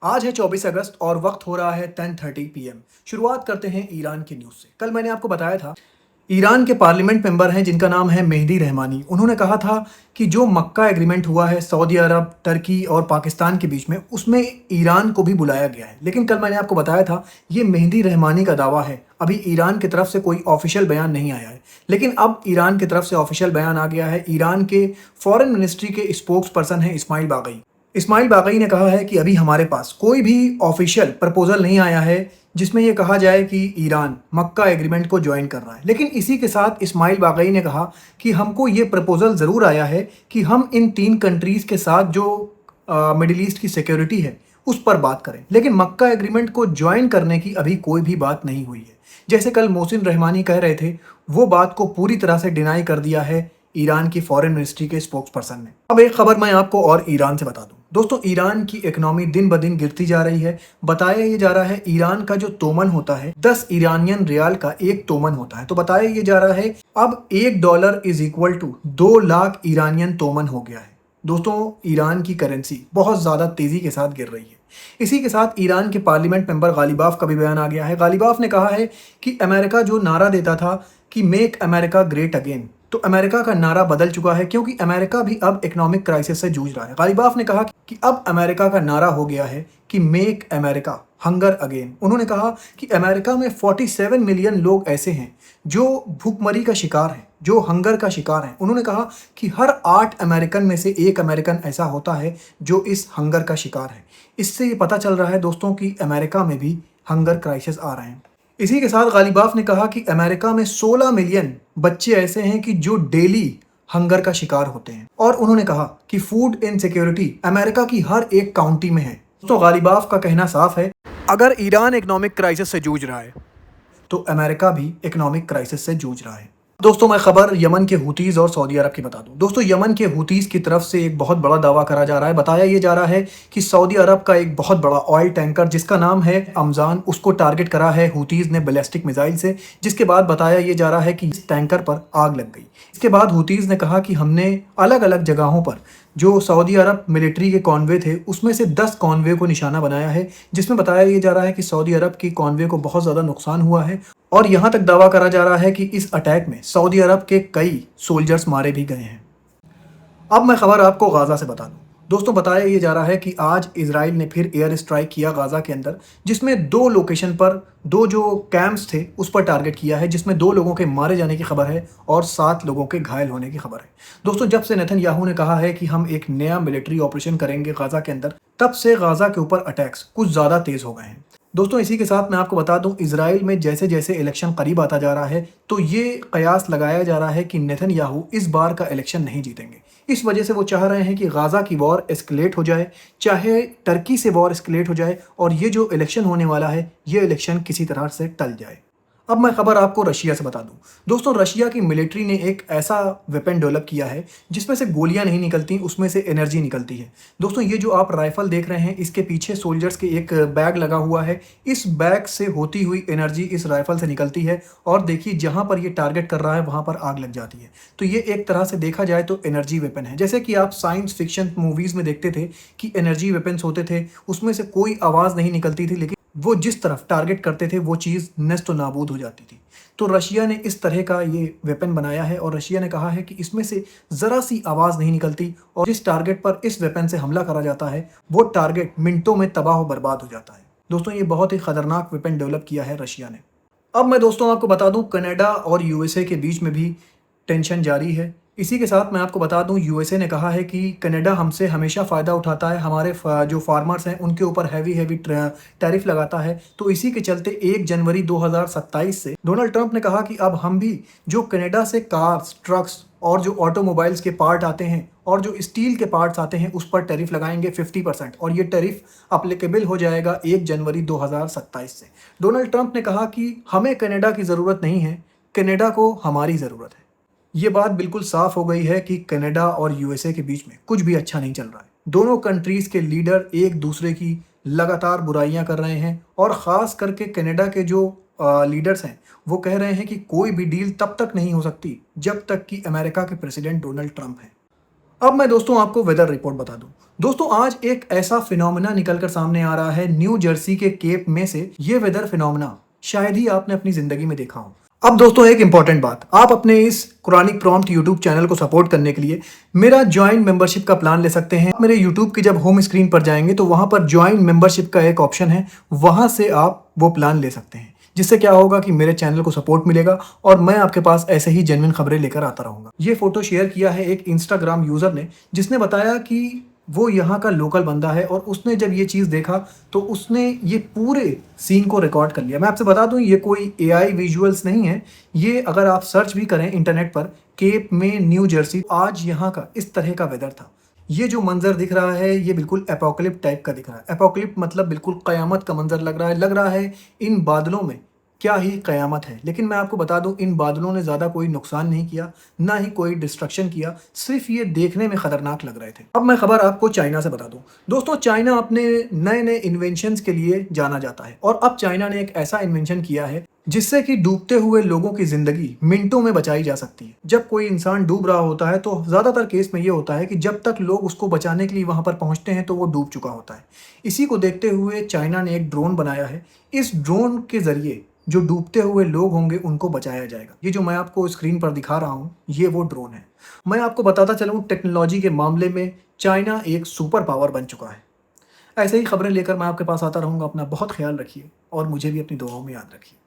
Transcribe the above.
आज है 24 अगस्त और वक्त हो रहा है 10:30 PM। शुरुआत करते हैं ईरान की न्यूज़ से। कल मैंने आपको बताया था, ईरान के पार्लियामेंट मेंबर हैं जिनका नाम है मेहदी रहमानी। उन्होंने कहा था कि जो मक्का एग्रीमेंट हुआ है सऊदी अरब, टर्की और पाकिस्तान के बीच में, उसमें ईरान को भी बुलाया गया है। लेकिन कल मैंने आपको बताया था, ये मेहदी रहमानी का दावा है। अभी ईरान की तरफ से कोई ऑफिशियल बयान नहीं आया है। लेकिन अब ईरान की तरफ से ऑफिशियल बयान आ गया है। ईरान के फॉरेन मिनिस्ट्री के स्पोक्स पर्सन हैं इस्माइल बागई। इस्माइल बागई ने कहा है कि अभी हमारे पास कोई भी ऑफिशियल प्रपोजल नहीं आया है जिसमें यह कहा जाए कि ईरान मक्का एग्रीमेंट को ज्वाइन कर रहा है। लेकिन इसी के साथ इस्माइल बागई ने कहा कि हमको ये प्रपोजल ज़रूर आया है कि हम इन 3 कंट्रीज़ के साथ जो मिडिल ईस्ट की सिक्योरिटी है उस पर बात करें। लेकिन मक्का एग्रीमेंट को ज्वाइन करने की अभी कोई भी बात नहीं हुई है। जैसे कल मोहसिन रहमानी कह रहे थे, वो बात को पूरी तरह से डिनाई कर दिया है ईरान की फॉरेन मिनिस्ट्री के स्पोक्स पर्सन ने। अब एक खबर मैं आपको और ईरान से बता दूं। दोस्तों, ईरान की इकोनॉमी दिन ब दिन गिरती जा रही है। बताया ये जा रहा है ईरान का जो तोमन होता है 10 ईरानियन रियाल का एक तोमन होता है। तो बताया ये जा रहा है अब $1 is equal to 2 lakh Iranian तोमन हो गया है। दोस्तों, ईरान की करेंसी बहुत ज़्यादा तेज़ी के साथ गिर रही है। इसी के साथ ईरान के पार्लियामेंट मेंबर गालिबाफ का भी बयान आ गया है। गालिबाफ ने कहा है कि अमेरिका जो नारा देता था कि मेक अमेरिका ग्रेट अगेन, तो अमेरिका का नारा बदल चुका है क्योंकि अमेरिका भी अब इकोनॉमिक क्राइसिस से जूझ रहा है। गालिबाफ ने कहा कि अब अमेरिका का नारा हो गया है कि मेक अमेरिका हंगर अगेन। उन्होंने कहा कि अमेरिका में 47 मिलियन लोग ऐसे हैं जो भूखमरी का शिकार हैं, जो हंगर का शिकार हैं। उन्होंने कहा कि हर 8 अमेरिकन में से 1 अमेरिकन ऐसा होता है जो इस हंगर का शिकार है। इससे ये पता चल रहा है दोस्तों कि अमेरिका में भी हंगर क्राइसिस आ रहे हैं। इसी के साथ गालिबाफ ने कहा कि अमेरिका में 16 मिलियन बच्चे ऐसे हैं कि जो डेली हंगर का शिकार होते हैं। और उन्होंने कहा कि फूड इनसिक्योरिटी अमेरिका की हर एक काउंटी में है। तो गालिबाफ का कहना साफ है, अगर ईरान इकोनॉमिक क्राइसिस से जूझ रहा है तो अमेरिका भी इकोनॉमिक क्राइसिस से जूझ रहा है। दोस्तों, मैं खबर यमन के हूतीज़ और सऊदी अरब की बता दूं। दोस्तों, यमन के हूतीज़ की तरफ से एक बहुत बड़ा दावा करा जा रहा है। बताया ये जा रहा है कि सऊदी अरब का एक बहुत बड़ा ऑयल टैंकर जिसका नाम है अमजान, उसको टारगेट करा है हूतीज़ ने बैलिस्टिक मिसाइल से, जिसके बाद बताया ये जा रहा है कि इस टैंकर पर आग लग गई। इसके बाद हूतीज़ ने कहा कि हमने अलग अलग जगहों पर जो सऊदी अरब मिलिट्री के कॉन्वे थे उसमें से 10 कॉन्वे को निशाना बनाया है, जिसमें बताया ये जा रहा है कि सऊदी अरब की कॉन्वे को बहुत ज़्यादा नुकसान हुआ है। और यहाँ तक दावा करा जा रहा है कि इस अटैक में सऊदी अरब के कई सोल्जर्स मारे भी गए हैं। अब मैं खबर आपको गाज़ा से बता दूं। दोस्तों, बताया ये जा रहा है कि आज इजराइल ने फिर एयर स्ट्राइक किया गाज़ा के अंदर, जिसमें 2 लोकेशन पर 2 जो कैंप्स थे उस पर टारगेट किया है, जिसमें 2 लोगों के मारे जाने की खबर है और 7 लोगों के घायल होने की खबर है। दोस्तों, जब से नेतन्याहू ने कहा है कि हम एक नया मिलिट्री ऑपरेशन करेंगे गाज़ा के अंदर, तब से गाज़ा के ऊपर अटैक्स कुछ ज़्यादा तेज़ हो गए हैं। दोस्तों, इसी के साथ मैं आपको बता दूं, इजराइल में जैसे जैसे इलेक्शन करीब आता जा रहा है तो ये कयास लगाया जा रहा है कि नेतन्याहू इस बार का इलेक्शन नहीं जीतेंगे। इस वजह से वो चाह रहे हैं कि गाज़ा की वॉर एस्केलेट हो जाए, चाहे टर्की से वॉर एस्केलेट हो जाए, और ये जो इलेक्शन होने वाला है ये इलेक्शन किसी तरह से टल जाए। अब मैं खबर आपको रशिया से बता दूं। दोस्तों, रशिया की मिलिट्री ने एक ऐसा वेपन डेवलप किया है जिसमें से गोलियां नहीं निकलती, उसमें से एनर्जी निकलती है। दोस्तों, ये जो आप राइफल देख रहे हैं इसके पीछे सोल्जर्स के एक बैग लगा हुआ है। इस बैग से होती हुई एनर्जी इस राइफल से निकलती है और देखिए जहां पर ये टारगेट कर रहा है वहां पर आग लग जाती है। तो ये एक तरह से देखा जाए तो एनर्जी वेपन है। जैसे कि आप साइंस फिक्शन मूवीज़ में देखते थे कि एनर्जी वेपन्स होते थे, उसमें से कोई आवाज़ नहीं निकलती थी, लेकिन वो जिस तरफ टारगेट करते थे वो चीज़ नष्ट नाबूद हो जाती थी। तो रशिया ने इस तरह का ये वेपन बनाया है और रशिया ने कहा है कि इसमें से ज़रा सी आवाज़ नहीं निकलती और जिस टारगेट पर इस वेपन से हमला करा जाता है वो टारगेट मिनटों में तबाह व बर्बाद हो जाता है। दोस्तों, ये बहुत ही ख़तरनाक वेपन डेवलप किया है रशिया ने। अब मैं दोस्तों आपको बता दूं, कनाडा और यूएसए के बीच में भी टेंशन जारी है। इसी के साथ मैं आपको बता दूं, यूएसए ने कहा है कि कनाडा हमसे हमेशा फ़ायदा उठाता है, हमारे जो फार्मर्स हैं उनके ऊपर हैवी टैरिफ लगाता है। तो इसी के चलते 1 जनवरी 2027 से डोनाल्ड ट्रंप ने कहा कि अब हम भी जो कनाडा से कार्स, ट्रक्स और जो ऑटोमोबाइल्स के पार्ट आते हैं और जो स्टील के पार्ट्स आते हैं उस पर टैरिफ लगाएंगे 50%, और ये टैरिफ अप्लीकेबल हो जाएगा 1 जनवरी 2027 से। डोनाल्ड ट्रंप ने कहा कि हमें कनाडा की ज़रूरत नहीं है, कनाडा को हमारी ज़रूरत है। ये बात बिल्कुल साफ हो गई है कि कनाडा और यूएसए के बीच में कुछ भी अच्छा नहीं चल रहा है। दोनों कंट्रीज़ के लीडर एक दूसरे की लगातार बुराइयां कर रहे हैं और ख़ास करके कनाडा के जो लीडर्स हैं वो कह रहे हैं कि कोई भी डील तब तक नहीं हो सकती जब तक कि अमेरिका के प्रेसिडेंट डोनाल्ड ट्रंप हैं। अब मैं दोस्तों आपको वेदर रिपोर्ट बता दूं। दोस्तों आज एक ऐसा फिनोमेना निकल कर सामने आ रहा है न्यू जर्सी के केप में से। ये वेदर फिनोमेना शायद ही आपने अपनी जिंदगी में देखा हो। अब दोस्तों एक इंपॉर्टेंट बात, आप अपने इस कुरानिक प्रॉम्प्ट यूट्यूब चैनल को सपोर्ट करने के लिए मेरा ज्वाइन मेंबरशिप का प्लान ले सकते हैं। मेरे यूट्यूब की जब होम स्क्रीन पर जाएंगे तो वहां पर ज्वाइन मेंबरशिप का एक ऑप्शन है, वहां से आप वो प्लान ले सकते हैं। जिससे क्या होगा कि मेरे चैनल को सपोर्ट मिलेगा और मैं आपके पास ऐसे ही जेन्युइन खबरें लेकर आता रहूंगा। ये फोटो शेयर किया है एक इंस्टाग्राम यूजर ने, जिसने बताया कि वो यहाँ का लोकल बंदा है और उसने जब ये चीज़ देखा तो उसने ये पूरे सीन को रिकॉर्ड कर लिया। मैं आपसे बता दूं ये कोई एआई विजुअल्स नहीं है। ये अगर आप सर्च भी करें इंटरनेट पर, केप में न्यू जर्सी, आज यहाँ का इस तरह का वेदर था। ये जो मंजर दिख रहा है ये बिल्कुल एपोकलिप टाइप का दिख रहा है। एपोकलिप मतलब बिल्कुल कयामत का मंजर लग रहा है इन बादलों में क्या ही कयामत है। लेकिन मैं आपको बता दूं इन बादलों ने ज़्यादा कोई नुकसान नहीं किया, ना ही कोई डिस्ट्रक्शन किया, सिर्फ ये देखने में खतरनाक लग रहे थे। अब मैं खबर आपको चाइना से बता दूं। दोस्तों चाइना अपने नए नए इन्वेंशंस के लिए जाना जाता है और अब चाइना ने एक ऐसा इन्वेंशन किया है जिससे कि डूबते हुए लोगों की जिंदगी मिनटों में बचाई जा सकती है। जब कोई इंसान डूब रहा होता है तो ज्यादातर केस में ये होता है कि जब तक लोग उसको बचाने के लिए वहां पर पहुंचते हैं तो वो डूब चुका होता है। इसी को देखते हुए चाइना ने एक ड्रोन बनाया है। इस ड्रोन के जरिए जो डूबते हुए लोग होंगे उनको बचाया जाएगा। ये जो मैं आपको स्क्रीन पर दिखा रहा हूँ ये वो ड्रोन है। मैं आपको बताता चलूँ टेक्नोलॉजी के मामले में चाइना एक सुपर पावर बन चुका है। ऐसे ही खबरें लेकर मैं आपके पास आता रहूँगा। अपना बहुत ख्याल रखिए और मुझे भी अपनी दुआओं में याद रखिए।